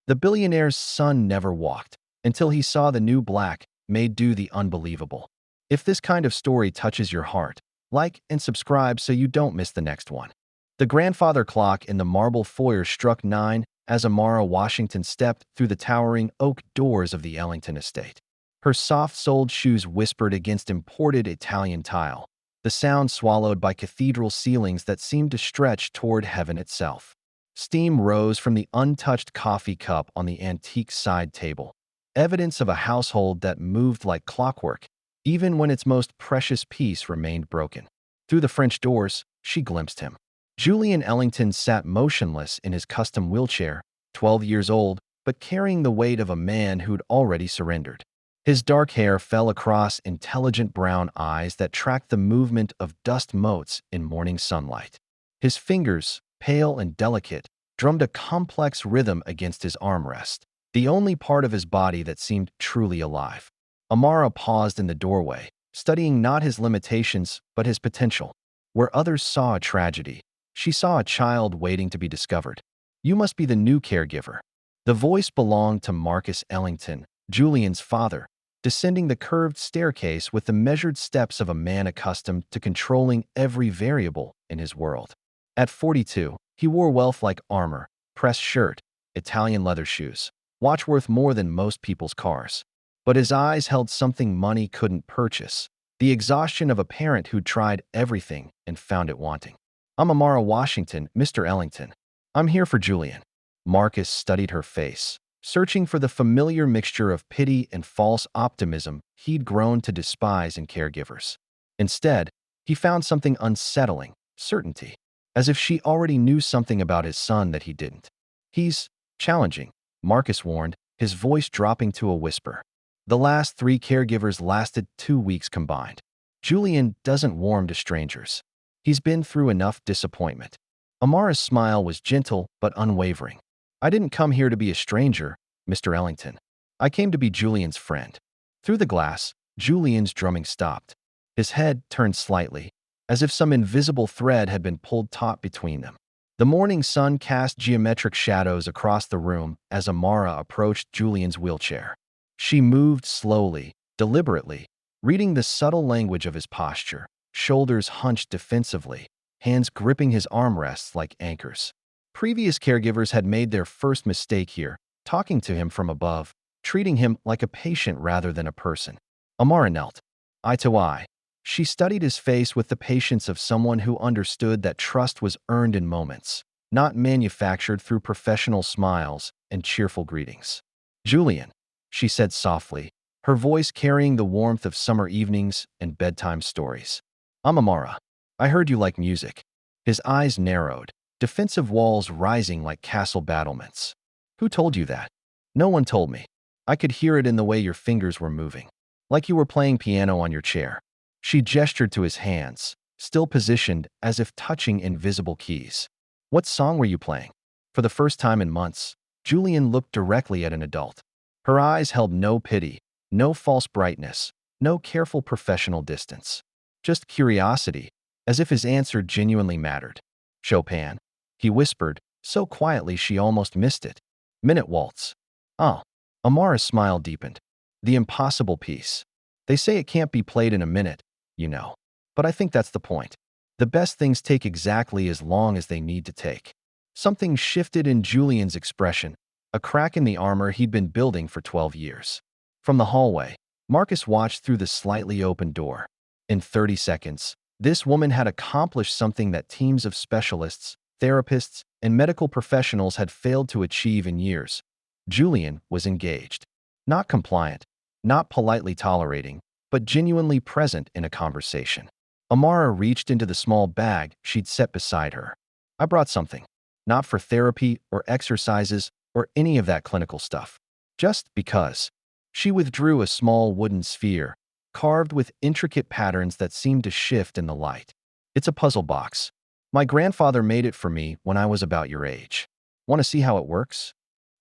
The billionaire's son never walked until he saw the new black Maid do the unbelievable. If this kind of story touches your heart, like and subscribe so you don't miss the next one. The grandfather clock in the marble foyer struck 9 as Amara Washington stepped through the towering oak doors of the Ellington estate. Her soft-soled shoes whispered against imported Italian tile, the sound swallowed by cathedral ceilings that seemed to stretch toward heaven itself. Steam rose from the untouched coffee cup on the antique side table, evidence of a household that moved like clockwork, even when its most precious piece remained broken. Through the French doors, she glimpsed him. Julian Ellington sat motionless in his custom wheelchair, 12 years old, but carrying the weight of a man who'd already surrendered. His dark hair fell across intelligent brown eyes that tracked the movement of dust motes in morning sunlight. His fingers, pale and delicate, drummed a complex rhythm against his armrest, the only part of his body that seemed truly alive. Amara paused in the doorway, studying not his limitations but his potential. Where others saw a tragedy, she saw a child waiting to be discovered. "You must be the new caregiver." The voice belonged to Marcus Ellington, Julian's father, descending the curved staircase with the measured steps of a man accustomed to controlling every variable in his world. At 42, he wore wealth like armor, pressed shirt, Italian leather shoes, watch worth more than most people's cars. But his eyes held something money couldn't purchase, the exhaustion of a parent who'd tried everything and found it wanting. "I'm Amara Washington, Mr. Ellington. I'm here for Julian." Marcus studied her face, searching for the familiar mixture of pity and false optimism he'd grown to despise in caregivers. Instead, he found something unsettling, certainty, as if she already knew something about his son that he didn't. "He's challenging," Marcus warned, his voice dropping to a whisper. "The last 3 caregivers lasted 2 weeks combined. Julian doesn't warm to strangers. He's been through enough disappointment." Amara's smile was gentle but unwavering. "I didn't come here to be a stranger, Mr. Ellington. I came to be Julian's friend." Through the glass, Julian's drumming stopped. His head turned slightly, as if some invisible thread had been pulled taut between them. The morning sun cast geometric shadows across the room as Amara approached Julian's wheelchair. She moved slowly, deliberately, reading the subtle language of his posture, shoulders hunched defensively, hands gripping his armrests like anchors. Previous caregivers had made their first mistake here, talking to him from above, treating him like a patient rather than a person. Amara knelt, eye to eye. She studied his face with the patience of someone who understood that trust was earned in moments, not manufactured through professional smiles and cheerful greetings. "Julian," she said softly, her voice carrying the warmth of summer evenings and bedtime stories. "I'm Amara. I heard you like music." His eyes narrowed, defensive walls rising like castle battlements. "Who told you that?" "No one told me. I could hear it in the way your fingers were moving, like you were playing piano on your chair." She gestured to his hands, still positioned as if touching invisible keys. "What song were you playing?" For the first time in months, Julian looked directly at an adult. Her eyes held no pity, no false brightness, no careful professional distance. Just curiosity, as if his answer genuinely mattered. "Chopin," he whispered, so quietly she almost missed it. "Minute Waltz." "Oh." Amara's smile deepened. "The impossible piece. They say it can't be played in a minute, you know. But I think that's the point. The best things take exactly as long as they need to take." Something shifted in Julian's expression, a crack in the armor he'd been building for 12 years. From the hallway, Marcus watched through the slightly open door. In 30 seconds, this woman had accomplished something that teams of specialists, therapists, and medical professionals had failed to achieve in years. Julian was engaged. Not compliant, not politely tolerating, but genuinely present in a conversation. Amara reached into the small bag she'd set beside her. "I brought something. Not for therapy or exercises or any of that clinical stuff. Just because." She withdrew a small wooden sphere, carved with intricate patterns that seemed to shift in the light. "It's a puzzle box. My grandfather made it for me when I was about your age. Want to see how it works?"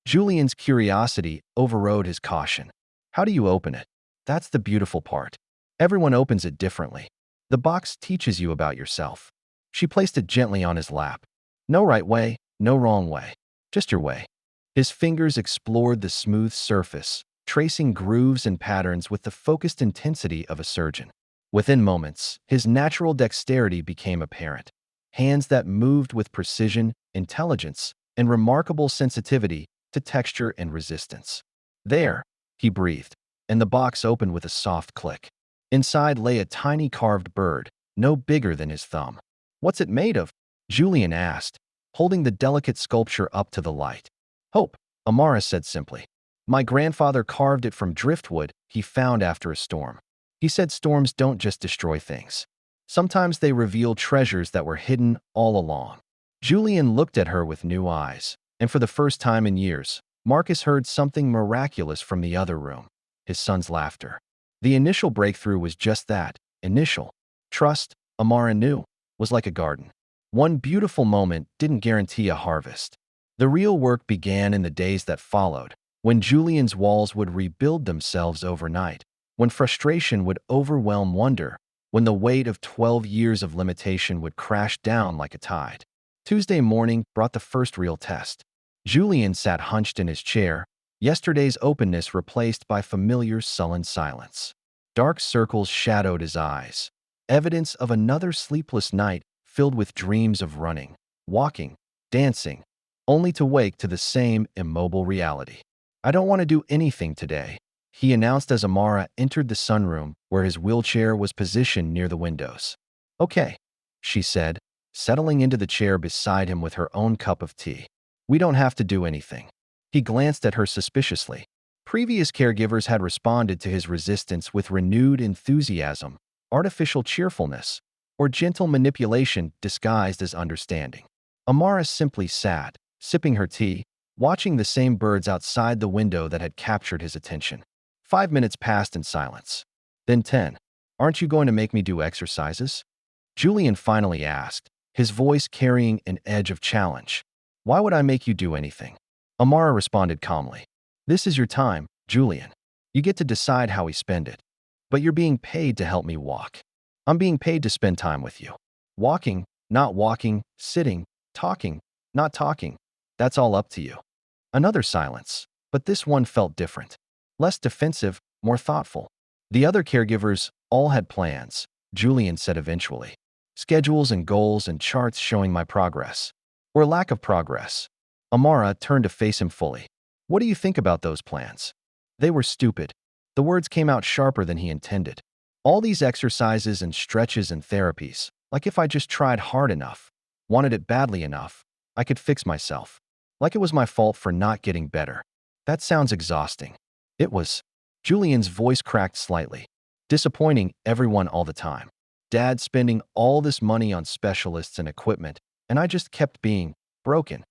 Julian's curiosity overrode his caution. "How do you open it?" "That's the beautiful part. Everyone opens it differently. The box teaches you about yourself." She placed it gently on his lap. "No right way, no wrong way. Just your way." His fingers explored the smooth surface, tracing grooves and patterns with the focused intensity of a surgeon. Within moments, his natural dexterity became apparent. Hands that moved with precision, intelligence, and remarkable sensitivity to texture and resistance. There, he breathed, and the box opened with a soft click. Inside lay a tiny carved bird, no bigger than his thumb. "What's it made of?" Julian asked, holding the delicate sculpture up to the light. "Hope," Amara said simply. "My grandfather carved it from driftwood he found after a storm. He said storms don't just destroy things. Sometimes they reveal treasures that were hidden all along." Julian looked at her with new eyes, and for the first time in years, Marcus heard something miraculous from the other room, his son's laughter. The initial breakthrough was just that, initial. Trust, Amara knew, was like a garden. One beautiful moment didn't guarantee a harvest. The real work began in the days that followed, when Julian's walls would rebuild themselves overnight, when frustration would overwhelm wonder, when the weight of 12 years of limitation would crash down like a tide. Tuesday morning brought the first real test. Julian sat hunched in his chair, yesterday's openness replaced by familiar sullen silence. Dark circles shadowed his eyes, evidence of another sleepless night filled with dreams of running, walking, dancing, only to wake to the same immobile reality. "I don't want to do anything today," he announced as Amara entered the sunroom where his wheelchair was positioned near the windows. "Okay," she said, settling into the chair beside him with her own cup of tea. "We don't have to do anything." He glanced at her suspiciously. Previous caregivers had responded to his resistance with renewed enthusiasm, artificial cheerfulness, or gentle manipulation disguised as understanding. Amara simply sat, sipping her tea, watching the same birds outside the window that had captured his attention. 5 minutes passed in silence. Then 10. "Aren't you going to make me do exercises?" Julian finally asked, his voice carrying an edge of challenge. "Why would I make you do anything?" Amara responded calmly. "This is your time, Julian. You get to decide how we spend it. But you're being paid to help me walk. I'm being paid to spend time with you. Walking, not walking, sitting, talking, not talking. That's all up to you." Another silence, but this one felt different. Less defensive, more thoughtful. The other caregivers all had plans, Julian said eventually. Schedules and goals and charts showing my progress. Or lack of progress. Amara turned to face him fully. "What do you think about those plans?" They were stupid. The words came out sharper than he intended. All these exercises and stretches and therapies, like if I just tried hard enough, wanted it badly enough, I could fix myself. Like it was my fault for not getting better. That sounds exhausting. It was. Julian's voice cracked slightly. Disappointing everyone all the time. Dad spending all this money on specialists and equipment, and I just kept being broken.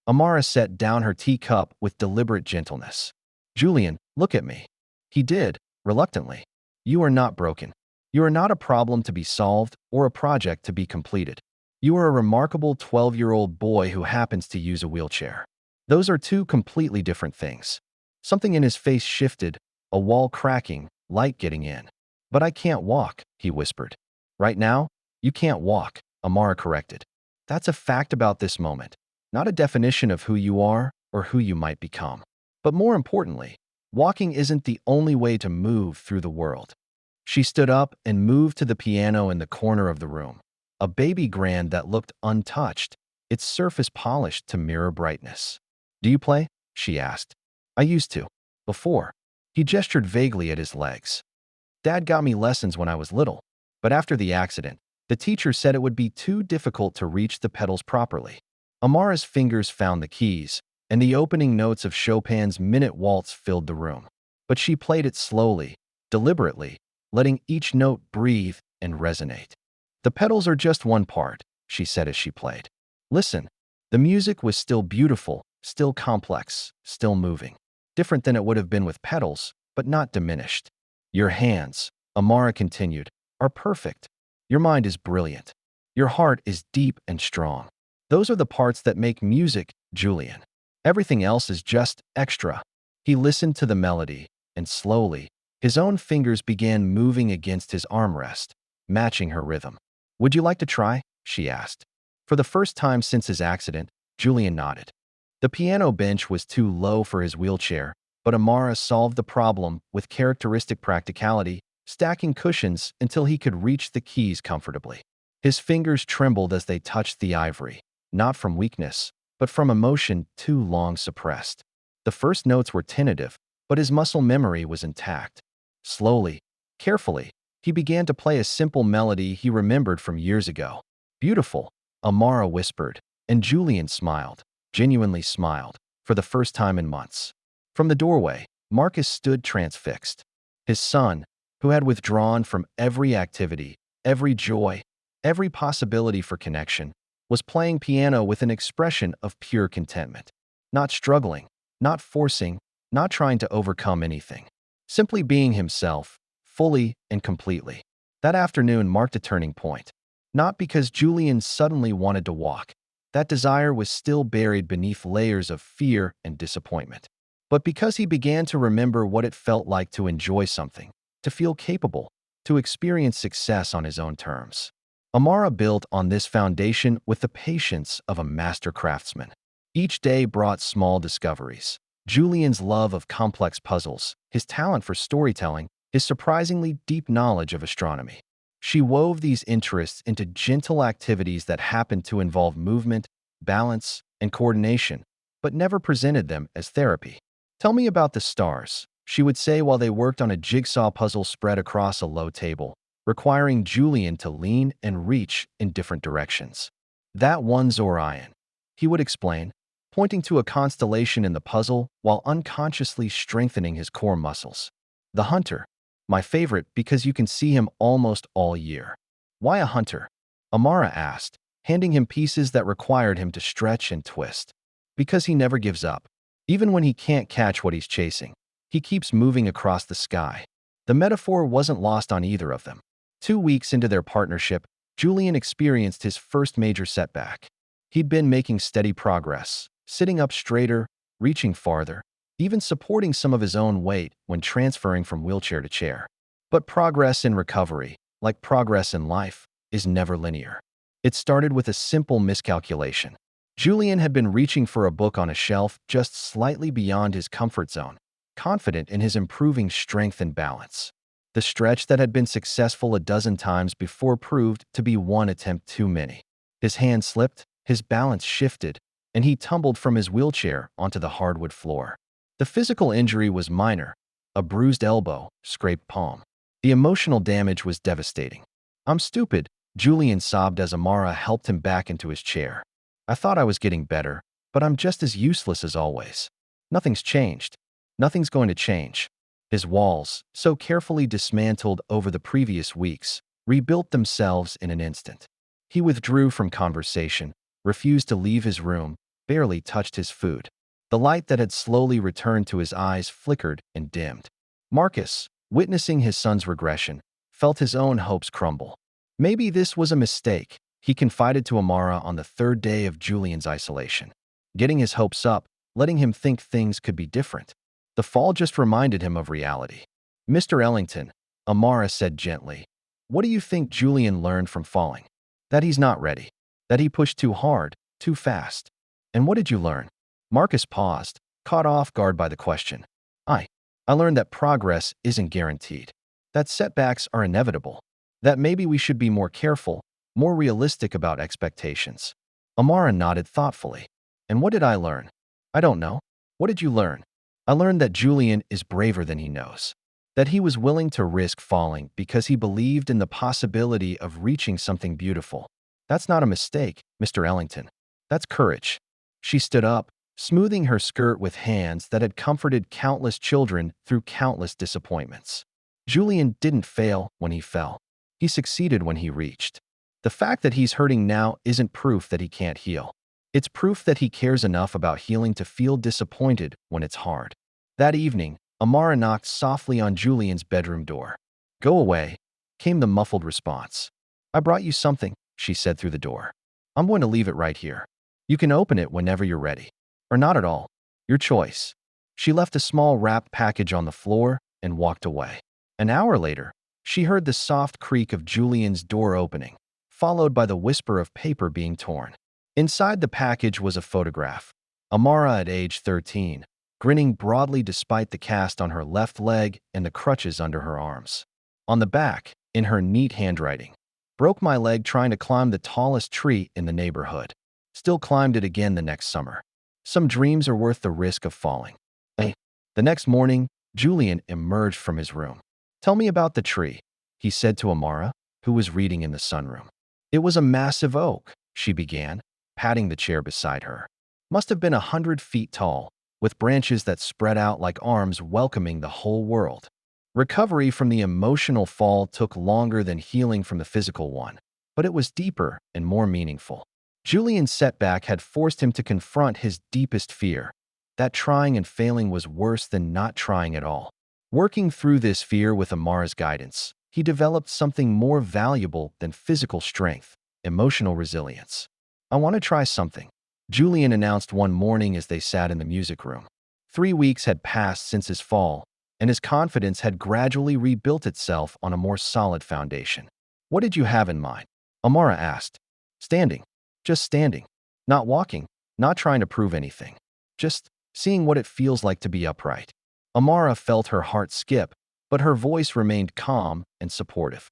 Amara set down her teacup with deliberate gentleness. "Julian, look at me." He did, reluctantly. "You are not broken. You are not a problem to be solved or a project to be completed. You are a remarkable 12-year-old boy who happens to use a wheelchair. Those are two completely different things." Something in his face shifted, a wall cracking, light getting in. "But I can't walk," he whispered. "Right now, you can't walk," Amara corrected. "That's a fact about this moment, not a definition of who you are or who you might become. But more importantly, walking isn't the only way to move through the world." She stood up and moved to the piano in the corner of the room, a baby grand that looked untouched, its surface polished to mirror brightness. "Do you play?" she asked. "I used to. Before." He gestured vaguely at his legs. "Dad got me lessons when I was little, but after the accident, the teacher said it would be too difficult to reach the pedals properly." Amara's fingers found the keys, and the opening notes of Chopin's Minute Waltz filled the room. But she played it slowly, deliberately, letting each note breathe and resonate. "The pedals are just one part," she said as she played. "Listen." The music was still beautiful, still complex, still moving. Different than it would have been with pedals, but not diminished. "Your hands," Amara continued, "are perfect. Your mind is brilliant. Your heart is deep and strong. Those are the parts that make music, Julian. Everything else is just extra." He listened to the melody, and slowly, his own fingers began moving against his armrest, matching her rhythm. "Would you like to try?" she asked. For the first time since his accident, Julian nodded. The piano bench was too low for his wheelchair, but Amara solved the problem with characteristic practicality, stacking cushions until he could reach the keys comfortably. His fingers trembled as they touched the ivory, not from weakness, but from emotion too long suppressed. The first notes were tentative, but his muscle memory was intact. Slowly, carefully, he began to play a simple melody he remembered from years ago. "Beautiful," Amara whispered, and Julian smiled, genuinely smiled, for the first time in months. From the doorway, Marcus stood transfixed. His son, who had withdrawn from every activity, every joy, every possibility for connection, was playing piano with an expression of pure contentment. Not struggling, not forcing, not trying to overcome anything. Simply being himself, fully and completely. That afternoon marked a turning point. Not because Julian suddenly wanted to walk. That desire was still buried beneath layers of fear and disappointment. But because he began to remember what it felt like to enjoy something, to feel capable, to experience success on his own terms. Amara built on this foundation with the patience of a master craftsman. Each day brought small discoveries. Julian's love of complex puzzles, his talent for storytelling, his surprisingly deep knowledge of astronomy. She wove these interests into gentle activities that happened to involve movement, balance, and coordination, but never presented them as therapy. "Tell me about the stars," she would say while they worked on a jigsaw puzzle spread across a low table, requiring Julian to lean and reach in different directions. "That one's Orion," he would explain, pointing to a constellation in the puzzle while unconsciously strengthening his core muscles. "The hunter, my favorite because you can see him almost all year." "Why a hunter?" Amara asked, handing him pieces that required him to stretch and twist. "Because he never gives up. Even when he can't catch what he's chasing, he keeps moving across the sky." The metaphor wasn't lost on either of them. 2 weeks into their partnership, Julian experienced his first major setback. He'd been making steady progress, sitting up straighter, reaching farther, even supporting some of his own weight when transferring from wheelchair to chair. But progress in recovery, like progress in life, is never linear. It started with a simple miscalculation. Julian had been reaching for a book on a shelf just slightly beyond his comfort zone, confident in his improving strength and balance. The stretch that had been successful a dozen times before proved to be one attempt too many. His hand slipped, his balance shifted, and he tumbled from his wheelchair onto the hardwood floor. The physical injury was minor, a bruised elbow, scraped palm. The emotional damage was devastating. "I'm stupid," Julian sobbed as Amara helped him back into his chair. "I thought I was getting better, but I'm just as useless as always. Nothing's changed. Nothing's going to change." His walls, so carefully dismantled over the previous weeks, rebuilt themselves in an instant. He withdrew from conversation, refused to leave his room, barely touched his food. The light that had slowly returned to his eyes flickered and dimmed. Marcus, witnessing his son's regression, felt his own hopes crumble. Maybe this was a mistake, he confided to Amara on the third day of Julian's isolation. Getting his hopes up, letting him think things could be different. The fall just reminded him of reality. "Mr. Ellington," Amara said gently, "what do you think Julian learned from falling?" "That he's not ready. That he pushed too hard, too fast." "And what did you learn?" Marcus paused, caught off guard by the question. I learned that progress isn't guaranteed. That setbacks are inevitable. That maybe we should be more careful, more realistic about expectations." Amara nodded thoughtfully. "And what did I learn?" "I don't know. What did you learn?" "I learned that Julian is braver than he knows. That he was willing to risk falling because he believed in the possibility of reaching something beautiful. That's not a mistake, Mr. Ellington. That's courage." She stood up, smoothing her skirt with hands that had comforted countless children through countless disappointments. Julian didn't fail when he fell. He succeeded when he reached. The fact that he's hurting now isn't proof that he can't heal. It's proof that he cares enough about healing to feel disappointed when it's hard. That evening, Amara knocked softly on Julian's bedroom door. "Go away," came the muffled response. "I brought you something," she said through the door. "I'm going to leave it right here. You can open it whenever you're ready. Or not at all. Your choice." She left a small wrapped package on the floor and walked away. An hour later, she heard the soft creak of Julian's door opening, followed by the whisper of paper being torn. Inside the package was a photograph. Amara at age 13, grinning broadly despite the cast on her left leg and the crutches under her arms. On the back, in her neat handwriting, broke my leg trying to climb the tallest tree in the neighborhood. Still climbed it again the next summer. Some dreams are worth the risk of falling. Eh. The next morning, Julian emerged from his room. Tell me about the tree, he said to Amara, who was reading in the sunroom. It was a massive oak, she began, patting the chair beside her. Must have been 100 feet tall, with branches that spread out like arms welcoming the whole world. Recovery from the emotional fall took longer than healing from the physical one, but it was deeper and more meaningful. Julian's setback had forced him to confront his deepest fear, that trying and failing was worse than not trying at all. Working through this fear with Amara's guidance, he developed something more valuable than physical strength: emotional resilience. I want to try something, Julian announced one morning as they sat in the music room. 3 weeks had passed since his fall, and his confidence had gradually rebuilt itself on a more solid foundation. What did you have in mind? Amara asked. Standing. Just standing. Not walking. Not trying to prove anything. Just seeing what it feels like to be upright. Amara felt her heart skip, but her voice remained calm and supportive.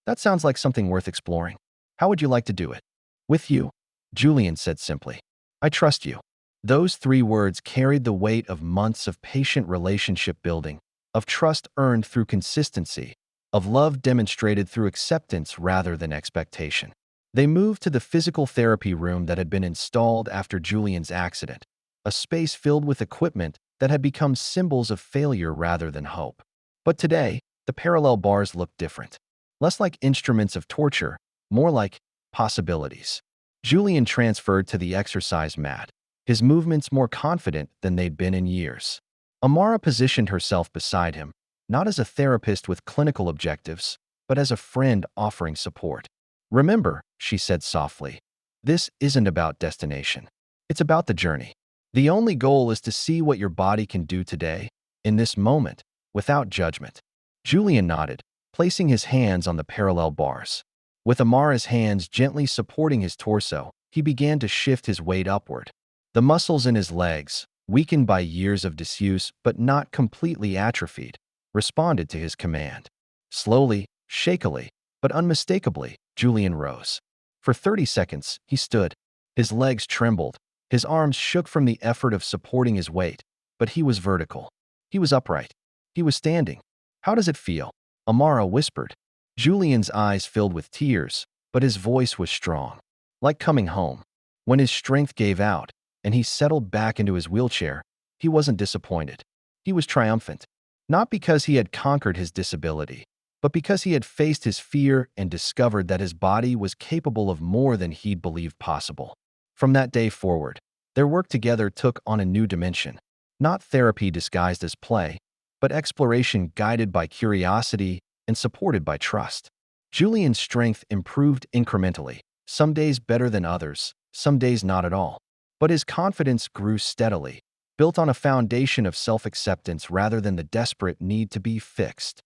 That sounds like something worth exploring. How would you like to do it? With you, Julian said simply. I trust you. Those 3 words carried the weight of months of patient relationship building, of trust earned through consistency, of love demonstrated through acceptance rather than expectation. They moved to the physical therapy room that had been installed after Julian's accident, a space filled with equipment that had become symbols of failure rather than hope. But today, the parallel bars looked different. Less like instruments of torture, more like possibilities. Julian transferred to the exercise mat, his movements more confident than they'd been in years. Amara positioned herself beside him, not as a therapist with clinical objectives, but as a friend offering support. Remember, she said softly, this isn't about destination. It's about the journey. The only goal is to see what your body can do today, in this moment, without judgment. Julian nodded, placing his hands on the parallel bars. With Amara's hands gently supporting his torso, he began to shift his weight upward. The muscles in his legs, weakened by years of disuse but not completely atrophied, responded to his command. Slowly, shakily, but unmistakably, Julian rose. For 30 seconds, he stood. His legs trembled, his arms shook from the effort of supporting his weight, but he was vertical. He was upright. He was standing. How does it feel? Amara whispered. Julian's eyes filled with tears, but his voice was strong. Like coming home. When his strength gave out, and he settled back into his wheelchair, he wasn't disappointed. He was triumphant. Not because he had conquered his disability, but because he had faced his fear and discovered that his body was capable of more than he'd believed possible. From that day forward, their work together took on a new dimension. Not therapy disguised as play, but exploration guided by curiosity and supported by trust. Julian's strength improved incrementally, some days better than others, some days not at all. But his confidence grew steadily, built on a foundation of self-acceptance rather than the desperate need to be fixed.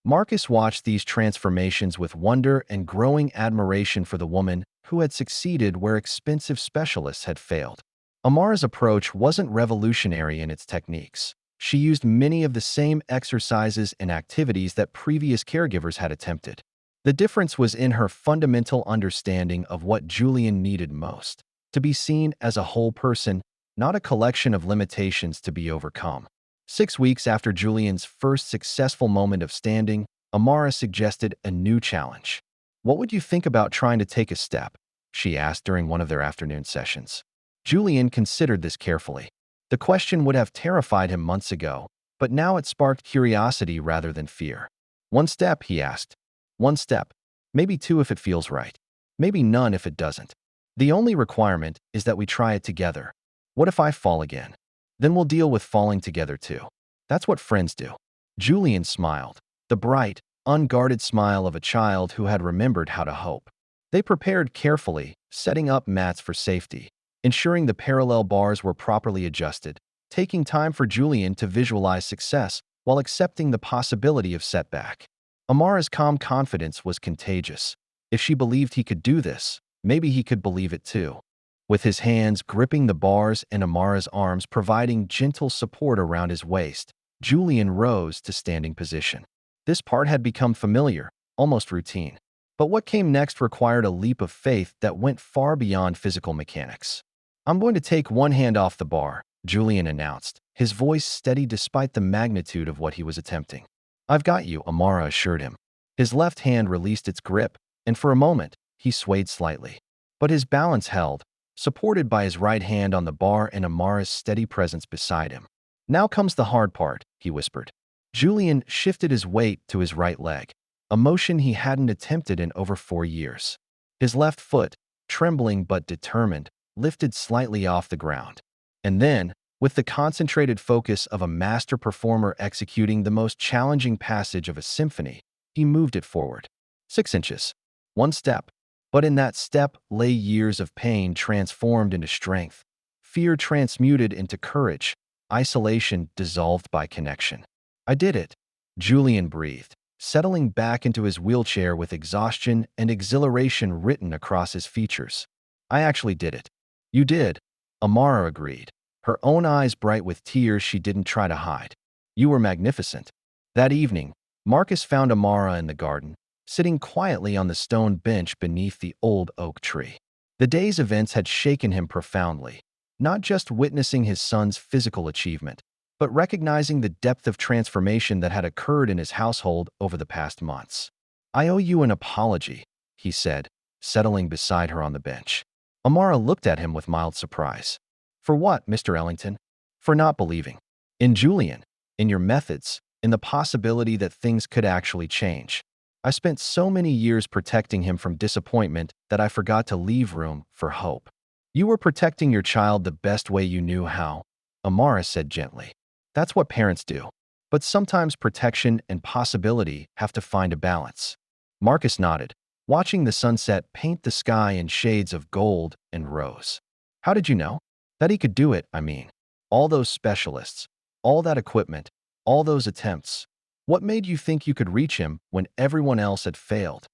Marcus watched these transformations with wonder and growing admiration for the woman who had succeeded where expensive specialists had failed. Amara's approach wasn't revolutionary in its techniques. She used many of the same exercises and activities that previous caregivers had attempted. The difference was in her fundamental understanding of what Julian needed most: to be seen as a whole person, not a collection of limitations to be overcome. 6 weeks after Julian's first successful moment of standing, Amara suggested a new challenge. What would you think about trying to take a step? She asked during one of their afternoon sessions. Julian considered this carefully. The question would have terrified him months ago, but now it sparked curiosity rather than fear. One step, he asked. One step. Maybe 2 if it feels right. Maybe none if it doesn't. The only requirement is that we try it together. What if I fall again? Then we'll deal with falling together too. That's what friends do. Julian smiled, the bright, unguarded smile of a child who had remembered how to hope. They prepared carefully, setting up mats for safety, ensuring the parallel bars were properly adjusted, taking time for Julian to visualize success while accepting the possibility of setback. Amara's calm confidence was contagious. If she believed he could do this, maybe he could believe it too. with his hands gripping the bars and Amara's arms providing gentle support around his waist. Julian rose to standing position. This part had become familiar, almost routine. But what came next required a leap of faith that went far beyond physical mechanics. "I'm going to take one hand off the bar," Julian announced, his voice steady despite the magnitude of what he was attempting. "I've got you," Amara assured him. His left hand released its grip, and for a moment, he swayed slightly. But his balance held, supported by his right hand on the bar and Amara's steady presence beside him. "Now comes the hard part," he whispered. Julian shifted his weight to his right leg, a motion he hadn't attempted in over 4 years. His left foot, trembling but determined, lifted slightly off the ground. And then, with the concentrated focus of a master performer executing the most challenging passage of a symphony, he moved it forward. 6 inches. One step. But in that step lay years of pain transformed into strength, fear transmuted into courage, isolation dissolved by connection. "I did it," Julian breathed, settling back into his wheelchair with exhaustion and exhilaration written across his features. "I actually did it." "You did," Amara agreed, her own eyes bright with tears she didn't try to hide. "You were magnificent." That evening, Marcus found Amara in the garden, sitting quietly on the stone bench beneath the old oak tree. The day's events had shaken him profoundly, not just witnessing his son's physical achievement, but recognizing the depth of transformation that had occurred in his household over the past months. "I owe you an apology," he said, settling beside her on the bench. Amara looked at him with mild surprise. "For what, Mr. Ellington?" "For not believing. In Julian, in your methods, in the possibility that things could actually change. I spent so many years protecting him from disappointment that I forgot to leave room for hope." "You were protecting your child the best way you knew how," Amara said gently. "That's what parents do. But sometimes protection and possibility have to find a balance." Marcus nodded, watching the sunset paint the sky in shades of gold and rose. "How did you know?" "That he could do it, I mean. All those specialists, all that equipment, all those attempts. What made you think you could reach him when everyone else had failed?"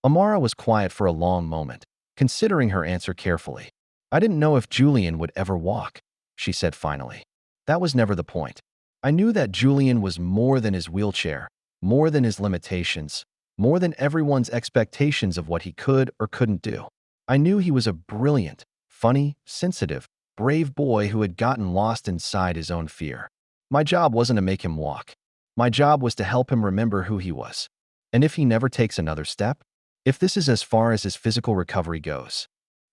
Amara was quiet for a long moment, considering her answer carefully. "I didn't know if Julian would ever walk," she said finally. "That was never the point. I knew that Julian was more than his wheelchair, more than his limitations, more than everyone's expectations of what he could or couldn't do. I knew he was a brilliant, funny, sensitive, brave boy who had gotten lost inside his own fear. My job wasn't to make him walk. My job was to help him remember who he was. And if he never takes another step, if this is as far as his physical recovery goes,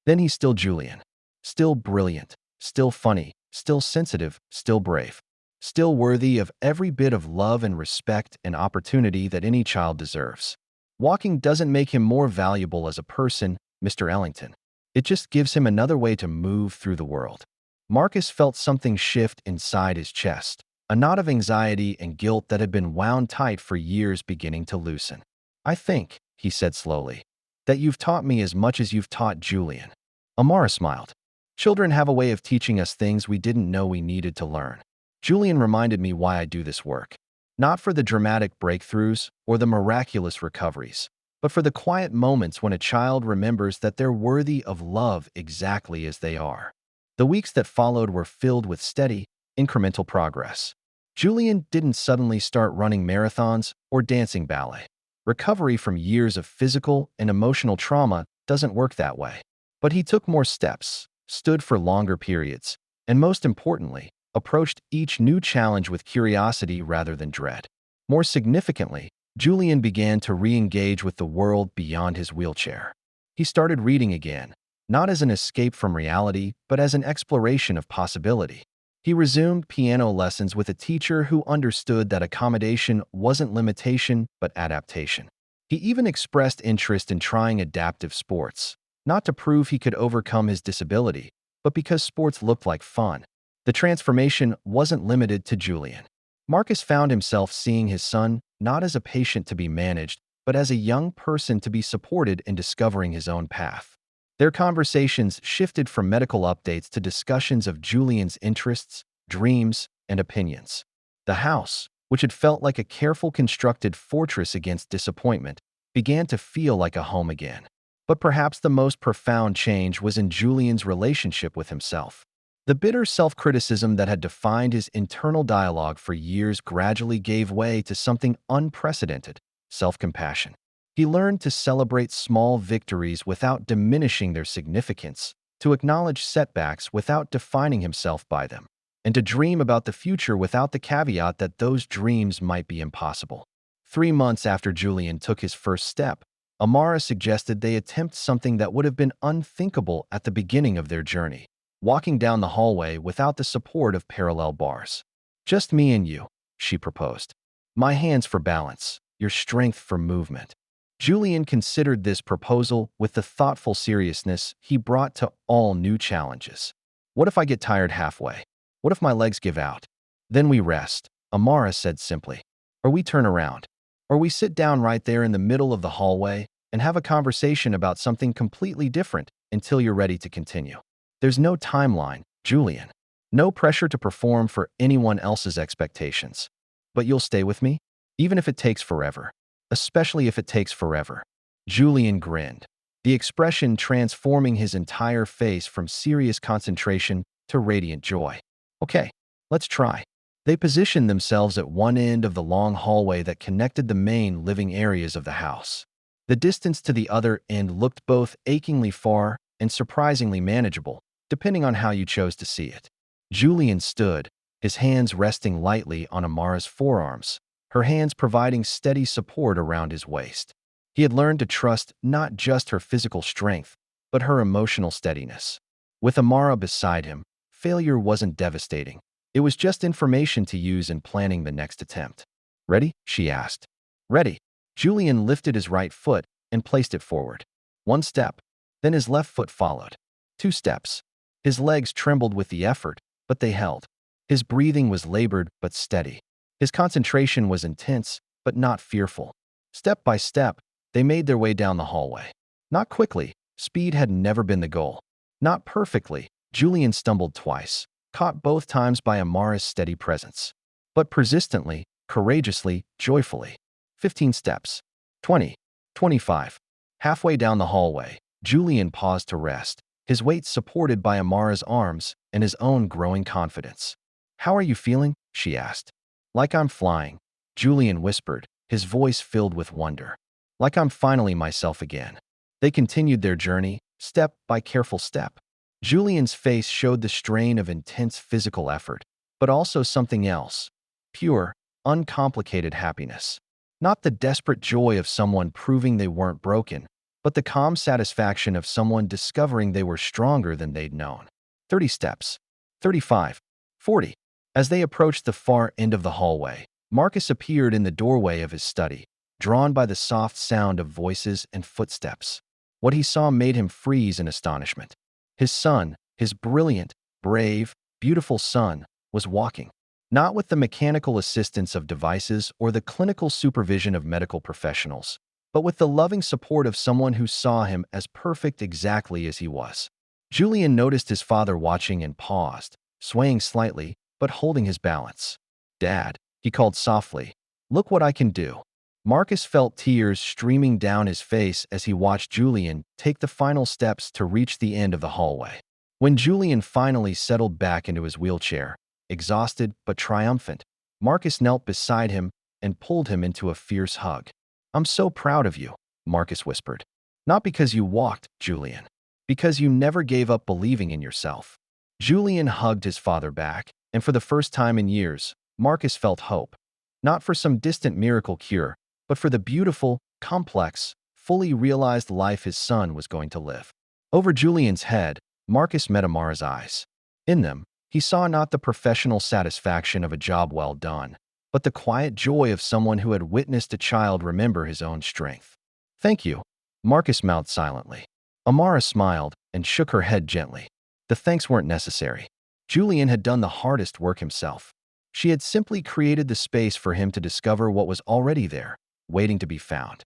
then he's still Julian. Still brilliant, still funny, still sensitive, still brave. Still worthy of every bit of love and respect and opportunity that any child deserves. Walking doesn't make him more valuable as a person, Mr. Ellington. It just gives him another way to move through the world." Marcus felt something shift inside his chest, a knot of anxiety and guilt that had been wound tight for years beginning to loosen. "I think," he said slowly, "that you've taught me as much as you've taught Julian." Amara smiled. "Children have a way of teaching us things we didn't know we needed to learn. Julian reminded me why I do this work. Not for the dramatic breakthroughs or the miraculous recoveries, but for the quiet moments when a child remembers that they're worthy of love exactly as they are." The weeks that followed were filled with steady, incremental progress. Julian didn't suddenly start running marathons or dancing ballet. Recovery from years of physical and emotional trauma doesn't work that way. But he took more steps, stood for longer periods, and most importantly, approached each new challenge with curiosity rather than dread. More significantly, Julian began to re-engage with the world beyond his wheelchair. He started reading again, not as an escape from reality, but as an exploration of possibility. He resumed piano lessons with a teacher who understood that accommodation wasn't limitation, but adaptation. He even expressed interest in trying adaptive sports, not to prove he could overcome his disability, but because sports looked like fun. The transformation wasn't limited to Julian. Marcus found himself seeing his son not as a patient to be managed, but as a young person to be supported in discovering his own path. Their conversations shifted from medical updates to discussions of Julian's interests, dreams, and opinions. The house, which had felt like a careful constructed fortress against disappointment, began to feel like a home again. But perhaps the most profound change was in Julian's relationship with himself. The bitter self-criticism that had defined his internal dialogue for years gradually gave way to something unprecedented: self-compassion. He learned to celebrate small victories without diminishing their significance, to acknowledge setbacks without defining himself by them, and to dream about the future without the caveat that those dreams might be impossible. 3 months after Julian took his first step, Amara suggested they attempt something that would have been unthinkable at the beginning of their journey: walking down the hallway without the support of parallel bars. "Just me and you," she proposed. "My hands for balance, your strength for movement." Julian considered this proposal with the thoughtful seriousness he brought to all new challenges. "What if I get tired halfway? What if my legs give out?" "Then we rest," Amara said simply. "Or we turn around. Or we sit down right there in the middle of the hallway and have a conversation about something completely different until you're ready to continue." There's no timeline, Julian. No pressure to perform for anyone else's expectations. But you'll stay with me? Even if it takes forever. Especially if it takes forever. Julian grinned, the expression transforming his entire face from serious concentration to radiant joy. "Okay, let's try." They positioned themselves at one end of the long hallway that connected the main living areas of the house. The distance to the other end looked both achingly far and surprisingly manageable, depending on how you chose to see it. Julian stood, his hands resting lightly on Amara's forearms, her hands providing steady support around his waist. He had learned to trust not just her physical strength, but her emotional steadiness. With Amara beside him, failure wasn't devastating. It was just information to use in planning the next attempt. "Ready?" she asked. "Ready." Julian lifted his right foot and placed it forward. 1 step. Then his left foot followed. 2 steps. His legs trembled with the effort, but they held. His breathing was labored but steady. His concentration was intense, but not fearful. Step by step, they made their way down the hallway. Not quickly. Speed had never been the goal. Not perfectly. Julian stumbled twice, caught both times by Amara's steady presence. But persistently, courageously, joyfully. 15 steps. 20. 25. Halfway down the hallway, Julian paused to rest, his weight supported by Amara's arms and his own growing confidence. "How are you feeling?" she asked. "Like I'm flying," Julian whispered, his voice filled with wonder. "Like I'm finally myself again." They continued their journey, step by careful step. Julian's face showed the strain of intense physical effort, but also something else: pure, uncomplicated happiness. Not the desperate joy of someone proving they weren't broken, but the calm satisfaction of someone discovering they were stronger than they'd known. 30 steps. 35. 40. As they approached the far end of the hallway, Marcus appeared in the doorway of his study, drawn by the soft sound of voices and footsteps. What he saw made him freeze in astonishment. His son, his brilliant, brave, beautiful son, was walking. Not with the mechanical assistance of devices or the clinical supervision of medical professionals, but with the loving support of someone who saw him as perfect exactly as he was. Julian noticed his father watching and paused, swaying slightly, but holding his balance. "Dad," he called softly, "look what I can do." Marcus felt tears streaming down his face as he watched Julian take the final steps to reach the end of the hallway. When Julian finally settled back into his wheelchair, exhausted but triumphant, Marcus knelt beside him and pulled him into a fierce hug. "I'm so proud of you," Marcus whispered. "Not because you walked, Julian. Because you never gave up believing in yourself." Julian hugged his father back, and for the first time in years, Marcus felt hope. Not for some distant miracle cure, but for the beautiful, complex, fully realized life his son was going to live. Over Julian's head, Marcus met Amara's eyes. In them, he saw not the professional satisfaction of a job well done, but the quiet joy of someone who had witnessed a child remember his own strength. "Thank you," Marcus mouthed silently. Amara smiled and shook her head gently. The thanks weren't necessary. Julian had done the hardest work himself. She had simply created the space for him to discover what was already there, waiting to be found.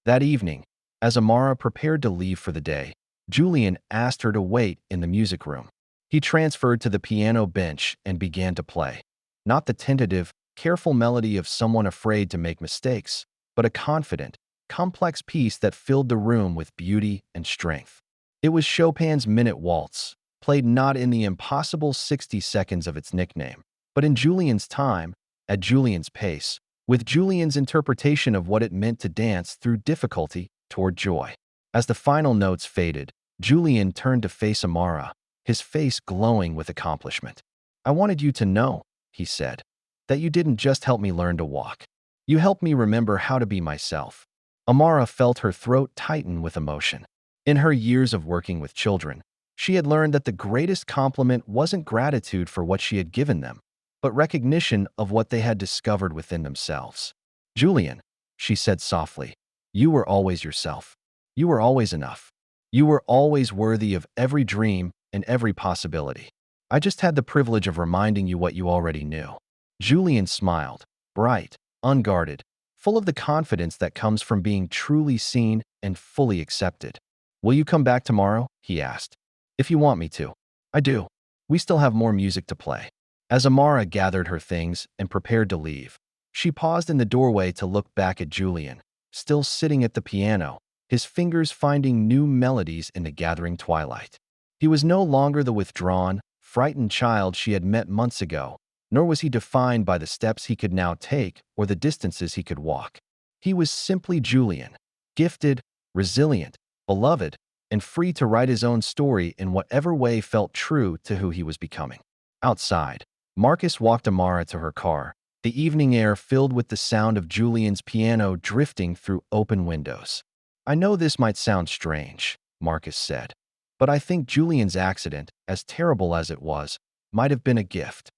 That evening, as Amara prepared to leave for the day, Julian asked her to wait in the music room. He transferred to the piano bench and began to play. Not the tentative, careful melody of someone afraid to make mistakes, but a confident, complex piece that filled the room with beauty and strength. It was Chopin's Minute Waltz, played not in the impossible 60 seconds of its nickname, but in Julian's time, at Julian's pace, with Julian's interpretation of what it meant to dance through difficulty toward joy. As the final notes faded, Julian turned to face Amara, his face glowing with accomplishment. "I wanted you to know," he said, "that you didn't just help me learn to walk. You helped me remember how to be myself." Amara felt her throat tighten with emotion. In her years of working with children, she had learned that the greatest compliment wasn't gratitude for what she had given them, but recognition of what they had discovered within themselves. "Julian," she said softly, "you were always yourself. You were always enough. You were always worthy of every dream and every possibility. I just had the privilege of reminding you what you already knew." Julian smiled, bright, unguarded, full of the confidence that comes from being truly seen and fully accepted. "Will you come back tomorrow?" he asked. "If you want me to." "I do. We still have more music to play." As Amara gathered her things and prepared to leave, she paused in the doorway to look back at Julian, still sitting at the piano, his fingers finding new melodies in the gathering twilight. He was no longer the withdrawn, frightened child she had met months ago, nor was he defined by the steps he could now take or the distances he could walk. He was simply Julian, gifted, resilient, beloved, and free to write his own story in whatever way felt true to who he was becoming. Outside, Marcus walked Amara to her car, the evening air filled with the sound of Julian's piano drifting through open windows. "I know this might sound strange," Marcus said, "but I think Julian's accident, as terrible as it was, might have been a gift."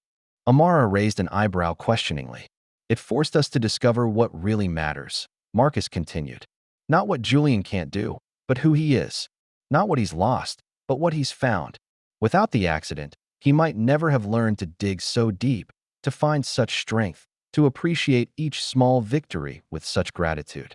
Amara raised an eyebrow questioningly. "It forced us to discover what really matters," Marcus continued. "Not what Julian can't do, but who he is. Not what he's lost, but what he's found. Without the accident, he might never have learned to dig so deep, to find such strength, to appreciate each small victory with such gratitude."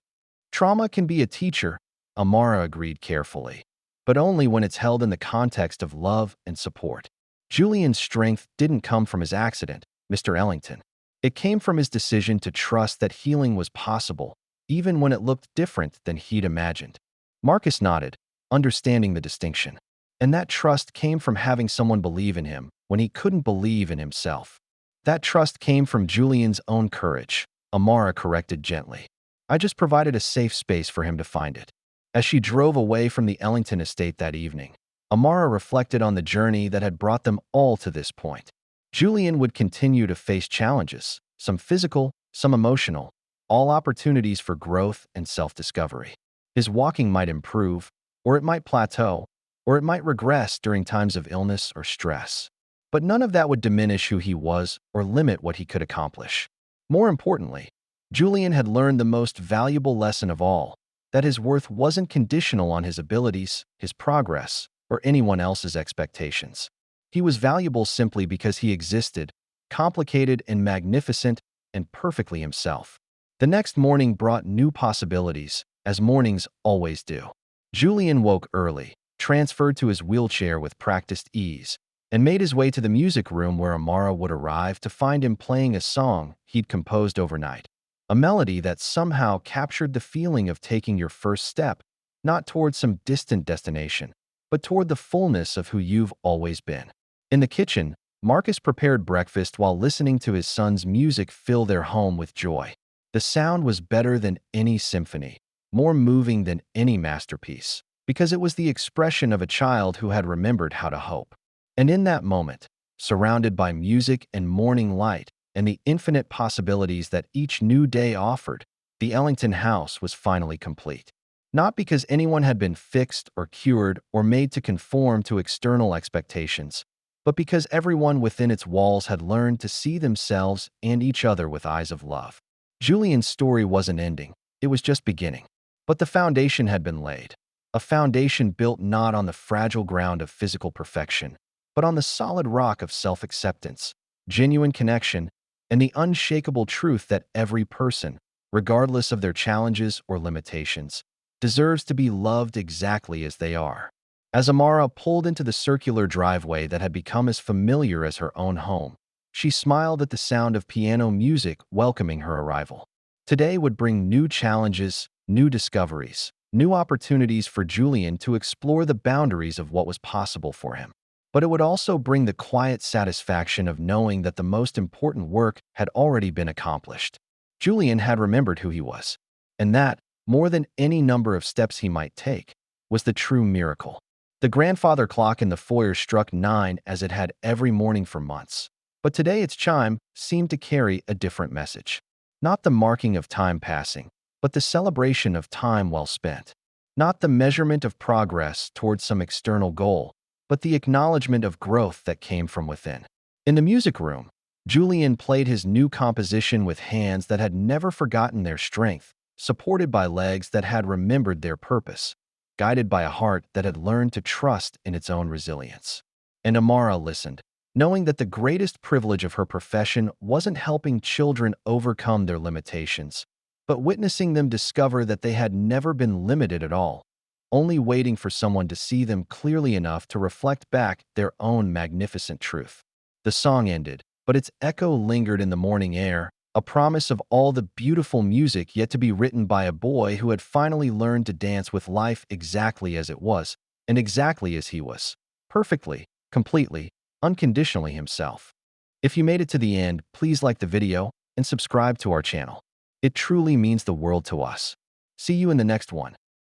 "Trauma can be a teacher," Amara agreed carefully, "but only when it's held in the context of love and support. Julian's strength didn't come from his accident, Mr. Ellington. It came from his decision to trust that healing was possible, even when it looked different than he'd imagined." Marcus nodded, understanding the distinction. "And that trust came from having someone believe in him when he couldn't believe in himself." "That trust came from Julian's own courage," Amara corrected gently. "I just provided a safe space for him to find it." As she drove away from the Ellington estate that evening, Amara reflected on the journey that had brought them all to this point. Julian would continue to face challenges, some physical, some emotional, all opportunities for growth and self-discovery. His walking might improve, or it might plateau, or it might regress during times of illness or stress. But none of that would diminish who he was or limit what he could accomplish. More importantly, Julian had learned the most valuable lesson of all, that his worth wasn't conditional on his abilities, his progress, or anyone else's expectations. He was valuable simply because he existed, complicated and magnificent and perfectly himself. The next morning brought new possibilities, as mornings always do. Julian woke early, transferred to his wheelchair with practiced ease, and made his way to the music room where Amara would arrive to find him playing a song he'd composed overnight. A melody that somehow captured the feeling of taking your first step, not toward some distant destination, but toward the fullness of who you've always been. In the kitchen, Marcus prepared breakfast while listening to his son's music fill their home with joy. The sound was better than any symphony, more moving than any masterpiece, because it was the expression of a child who had remembered how to hope. And in that moment, surrounded by music and morning light and the infinite possibilities that each new day offered, the Ellington house was finally complete. Not because anyone had been fixed or cured or made to conform to external expectations, but because everyone within its walls had learned to see themselves and each other with eyes of love. Julian's story wasn't ending, it was just beginning. But the foundation had been laid. A foundation built not on the fragile ground of physical perfection, but on the solid rock of self-acceptance, genuine connection, and the unshakable truth that every person, regardless of their challenges or limitations, deserves to be loved exactly as they are. As Amara pulled into the circular driveway that had become as familiar as her own home, she smiled at the sound of piano music welcoming her arrival. Today would bring new challenges, new discoveries, new opportunities for Julian to explore the boundaries of what was possible for him. But it would also bring the quiet satisfaction of knowing that the most important work had already been accomplished. Julian had remembered who he was, and that, more than any number of steps he might take, was the true miracle. The grandfather clock in the foyer struck 9 as it had every morning for months. But today its chime seemed to carry a different message. Not the marking of time passing, but the celebration of time well spent. Not the measurement of progress towards some external goal, but the acknowledgement of growth that came from within. In the music room, Julian played his new composition with hands that had never forgotten their strength, supported by legs that had remembered their purpose, guided by a heart that had learned to trust in its own resilience. And Amara listened, knowing that the greatest privilege of her profession wasn't helping children overcome their limitations, but witnessing them discover that they had never been limited at all, only waiting for someone to see them clearly enough to reflect back their own magnificent truth. The song ended, but its echo lingered in the morning air, a promise of all the beautiful music yet to be written by a boy who had finally learned to dance with life exactly as it was, and exactly as he was, perfectly, completely, unconditionally himself. If you made it to the end, please like the video and subscribe to our channel. It truly means the world to us. See you in the next one.